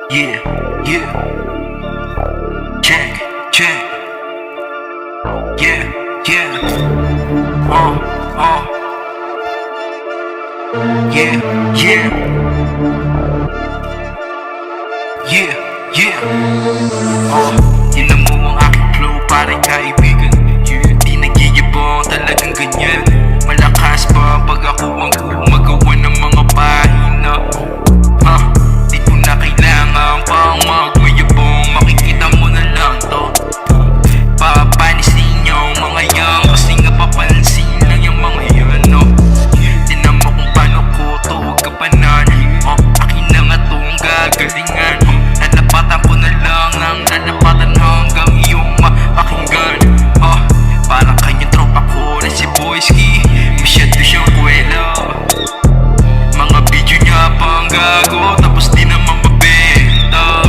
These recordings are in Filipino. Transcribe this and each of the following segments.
Yeah, yeah. Check, check. Yeah, yeah. Yeah, yeah. Yeah, yeah. Tinan mo ang aking flow, parang kaibigan. Di nagigibong, talagang ganyan. Malakas pa pag ako ang gumagawa ng mga pahina. Di ko na kailangan pang magmayabong. Makikita mo na lang to. Papanisin yung mga yan, kasi nga papansin lang yung mga yan, no? Tinan mo kung paano ko to kapanan. Akin na nga tong gagalingan. Lalapatan ko na lang ng lalapatan hanggang iyong mapakinggan. Parang kanyang tropa ko na si Boyski, masyado siyang kwela. Mga video niya pang gago, tapos di naman mabenta.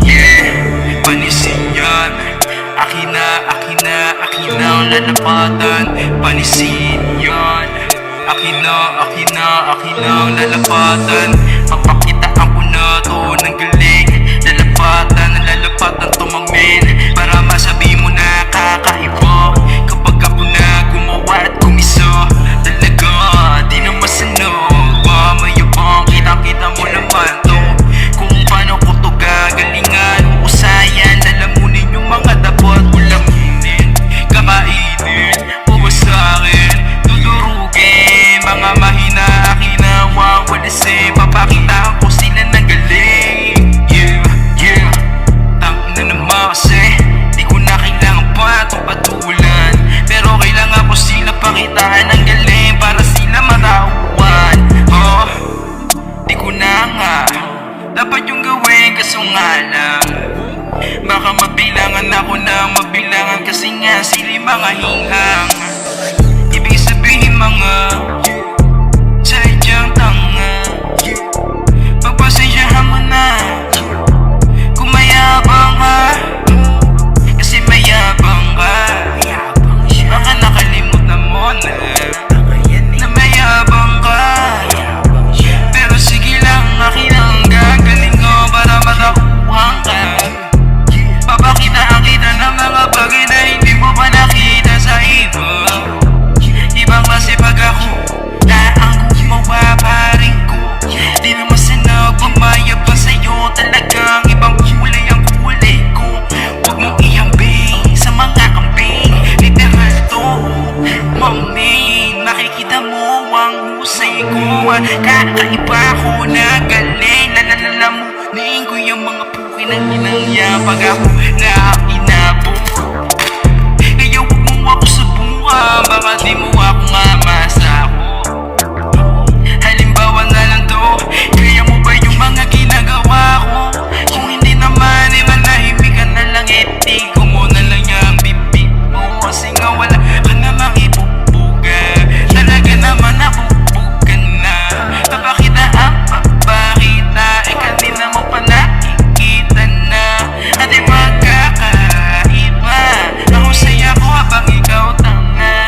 Yeah, panisin yan. Akin na ang lalapatan. Panisin yan. Akin na ang lalapatan. Papakitaan ko na to ng galing. Lalapatan tumangmin, para masabi mo na kakaiba. Kapag ako na gumawa at kumisa, talaga di na masanog. Mayabang, kitang-kita mo naman to. Kung paano ko to gagalingan, uusayan, lalamunin yung mga dapat ko lamunin. Kakainin, puwasakin, dudurugin. Mga mahina, akin na wawalisin. Papakitaan ko sila ng galing. Yeah, yeah. Tangina naman kasi di ko na kailangan pa itong patulan. Pero kailangan ko sila pakitaan ng galing, para sila matauhan. Di ko na nga dapat yung gawin, kaso nga lang baka mabilangan ako ng mabilangan, kasi nga sila mga hinghang. Ibig sabihin mga sadyang tanga. Pagpasensyahan mo na kung mayabang ka, kasi mayabang ka. Baka nakalimutan mo na mayabang ka. Pero sige lang, akin ang gagaling ko para matauhan ka. Papakitaan kita ng mga bagay na hindi mo pa nakita sa iba. Ibang klase pag ako na ang gumawa, paring ko. Di na masanag, pumayab pa sa'yo. Talagang ibang kulay ang kulay ko. Huwag mong ihambing sa mga kambing. Literal to, maming. Nakikita mo ang husay ko. Kakaiba ko na galing. Lalalamunin ko yung mga puki ng ginangya pag ako na inabong. Kaya huwag mong ako sa bunga, baka di mo ako nga masako. Halimbawa na lang to, kaya mo ba yung mga ginagawa ko? Kung hindi naman, manahimik ka na lang. Itigo mo na lang yung bibig mo, kasi nga wala ka namang ibubuga. Talaga naman nabubugan na. Papakita ang papakita, kanina mo pa nakikita na. At di magkakaiba, nahusay ako habang ikaw tanga.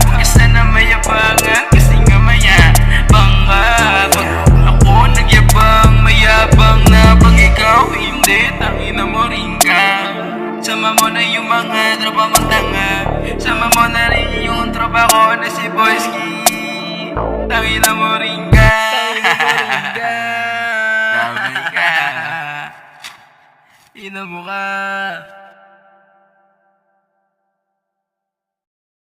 Kung isa na mayabangan, kasi nga mayabang ka. Pag ako nagyabang, mayabang na. Pag ikaw hindi, tangina mo rin ka. Sama mo na yung mga tropa mong tanga. Sama mo na rin yung tropa ko na si Boyski. Tangina mo rin ka. Dami ka. Ina mo ka.